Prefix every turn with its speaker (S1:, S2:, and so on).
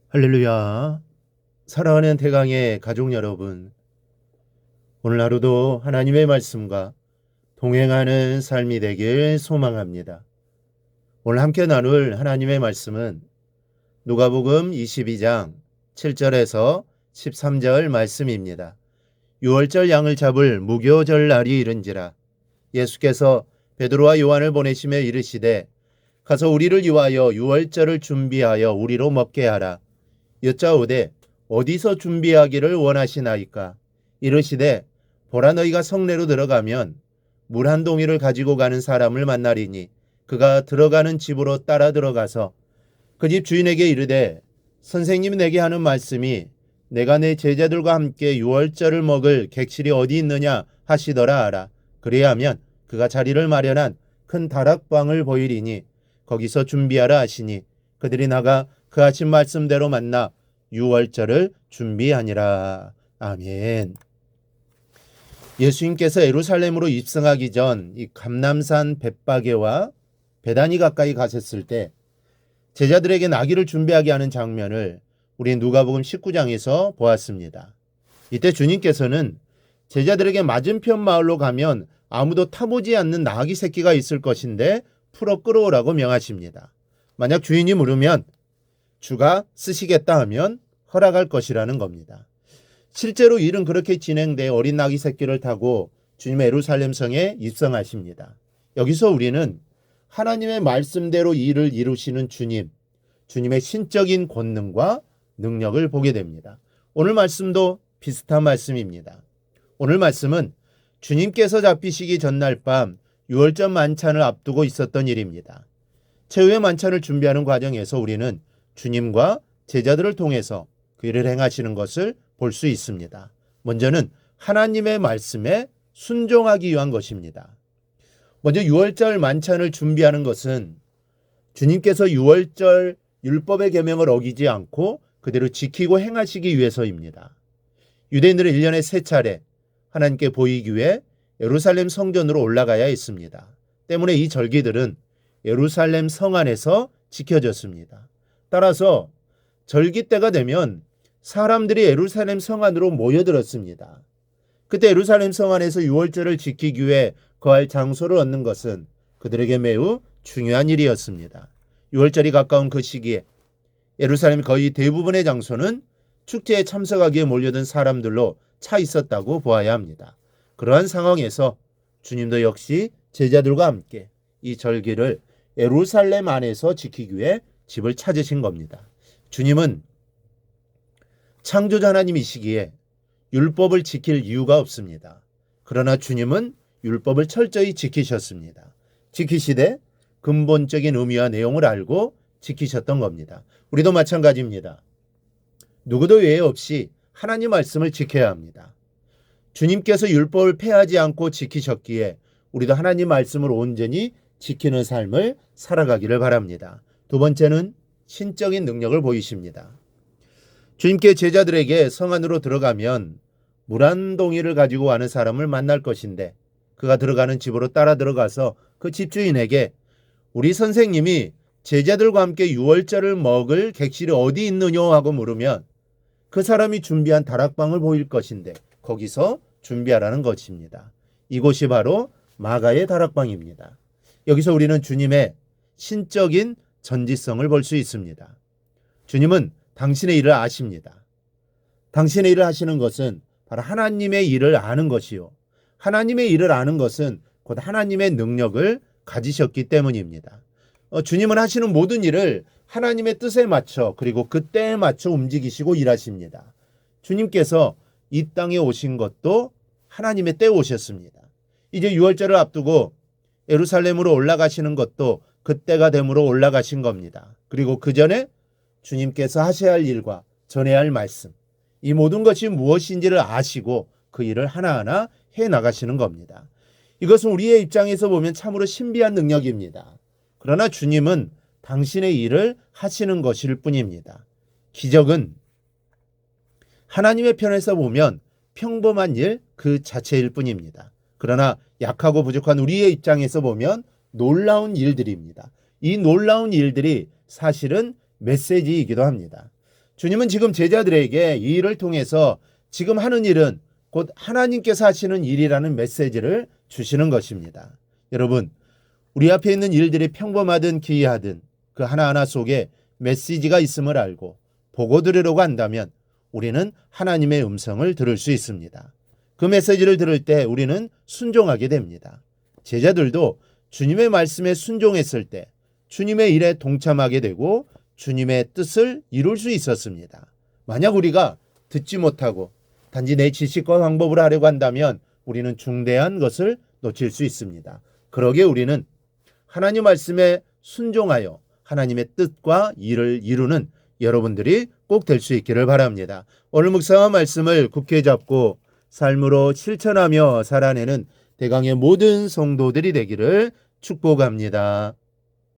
S1: 할렐루야. 사랑하는 태강의 가족 여러분, 오늘 하루도 하나님의 말씀과 동행하는 삶이 되길 소망합니다. 오늘 함께 나눌 하나님의 말씀은 누가복음 22장 7절에서 13절 말씀입니다. 유월절 양을 잡을 무교절 날이 이른지라 예수께서 베드로와 요한을 보내시며 이르시되 가서 우리를 위하여 유월절을 준비하여 우리로 먹게 하라. 여짜오되 어디서 준비하기를 원하시나이까? 이르시되 보라, 너희가 성내로 들어가면 물 한 동이를 가지고 가는 사람을 만나리니 그가 들어가는 집으로 따라 들어가서 그 집 주인에게 이르되 선생님이 내게 하는 말씀이 내가 내 제자들과 함께 유월절을 먹을 객실이 어디 있느냐 하시더라 하라. 그리하면 그가 자리를 마련한 큰 다락방을 보이리니 거기서 준비하라 하시니 그들이 나가 그 하신 말씀대로 만나 유월절을 준비하니라. 아멘. 예수님께서 예루살렘으로 입성하기 전 이 감람산 벳바게와 베다니 가까이 가셨을 때 제자들에게 나귀를 준비하게 하는 장면을 우리 누가복음 19장에서 보았습니다. 이때 주님께서는 제자들에게 맞은편 마을로 가면 아무도 타보지 않는 나귀 새끼가 있을 것인데 풀어 끌어오라고 명하십니다. 만약 주인이 물으면 주가 쓰시겠다 하면 허락할 것이라는 겁니다. 실제로 일은 그렇게 진행돼 어린 나귀 새끼를 타고 주님의 예루살렘 성에 입성하십니다. 여기서 우리는 하나님의 말씀대로 일을 이루시는 주님의 신적인 권능과 능력을 보게 됩니다. 오늘 말씀도 비슷한 말씀입니다. 오늘 말씀은 주님께서 잡히시기 전날 밤 유월절 만찬을 앞두고 있었던 일입니다. 최후의 만찬을 준비하는 과정에서 우리는 주님과 제자들을 통해서 그 일을 행하시는 것을 볼 수 있습니다. 먼저는 하나님의 말씀에 순종하기 위한 것입니다. 먼저 유월절 만찬을 준비하는 것은 주님께서 유월절 율법의 계명을 어기지 않고 그대로 지키고 행하시기 위해서입니다. 유대인들은 1년에 3차례 하나님께 보이기 위해 예루살렘 성전으로 올라가야 했습니다. 때문에 이 절기들은 예루살렘 성 안에서 지켜졌습니다. 따라서 절기 때가 되면 사람들이 예루살렘 성 안으로 모여들었습니다. 그때 예루살렘 성 안에서 유월절을 지키기 위해 거할 장소를 얻는 것은 그들에게 매우 중요한 일이었습니다. 유월절이 가까운 그 시기에 예루살렘 거의 대부분의 장소는 축제에 참석하기에 몰려든 사람들로 차 있었다고 보아야 합니다. 그러한 상황에서 주님도 역시 제자들과 함께 이 절기를 예루살렘 안에서 지키기 위해 집을 찾으신 겁니다. 주님은 창조자 하나님이시기에 율법을 지킬 이유가 없습니다. 그러나 주님은 율법을 철저히 지키셨습니다. 지키시되 근본적인 의미와 내용을 알고 지키셨던 겁니다. 우리도 마찬가지입니다. 누구도 예외 없이 하나님 말씀을 지켜야 합니다. 주님께서 율법을 폐하지 않고 지키셨기에 우리도 하나님 말씀을 온전히 지키는 삶을 살아가기를 바랍니다. 두 번째는 신적인 능력을 보이십니다. 주님께 제자들에게 성 안으로 들어가면 물 한 동이를 가지고 가는 사람을 만날 것인데 그가 들어가는 집으로 따라 들어가서 그 집주인에게 우리 선생님이 제자들과 함께 유월절을 먹을 객실이 어디 있느냐 하고 물으면 그 사람이 준비한 다락방을 보일 것인데 거기서 준비하라는 것입니다. 이곳이 바로 마가의 다락방입니다. 여기서 우리는 주님의 신적인 전지성을 볼 수 있습니다. 주님은 당신의 일을 아십니다. 당신의 일을 하시는 것은 바로 하나님의 일을 아는 것이요. 하나님의 일을 아는 것은 곧 하나님의 능력을 가지셨기 때문입니다. 주님은 하시는 모든 일을 하나님의 뜻에 맞춰 그리고 그 때에 맞춰 움직이시고 일하십니다. 주님께서 이 땅에 오신 것도 하나님의 때에 오셨습니다. 이제 유월절을 앞두고 예루살렘으로 올라가시는 것도 그때가 됨으로 올라가신 겁니다. 그리고 그 전에 주님께서 하셔야 할 일과 전해야 할 말씀, 이 모든 것이 무엇인지를 아시고 그 일을 하나하나 해 나가시는 겁니다. 이것은 우리의 입장에서 보면 참으로 신비한 능력입니다. 그러나 주님은 당신의 일을 하시는 것일 뿐입니다. 기적은 하나님의 편에서 보면 평범한 일 그 자체일 뿐입니다. 그러나 약하고 부족한 우리의 입장에서 보면 놀라운 일들입니다. 이 놀라운 일들이 사실은 메시지이기도 합니다. 주님은 지금 제자들에게 이 일을 통해서 지금 하는 일은 곧 하나님께서 하시는 일이라는 메시지를 주시는 것입니다. 여러분, 우리 앞에 있는 일들이 평범하든 기이하든 그 하나하나 속에 메시지가 있음을 알고 보고 들으려고 한다면 우리는 하나님의 음성을 들을 수 있습니다. 그 메시지를 들을 때 우리는 순종하게 됩니다. 제자들도 주님의 말씀에 순종했을 때 주님의 일에 동참하게 되고 주님의 뜻을 이룰 수 있었습니다. 만약 우리가 듣지 못하고 단지 내 지식과 방법으로 하려고 한다면 우리는 중대한 것을 놓칠 수 있습니다. 그러기에 우리는 하나님 말씀에 순종하여 하나님의 뜻과 일을 이루는 여러분들이 꼭 될 수 있기를 바랍니다. 오늘 묵상한 말씀을 굳게 잡고 삶으로 실천하며 살아내는 대강의 모든 성도들이 되기를 축복합니다.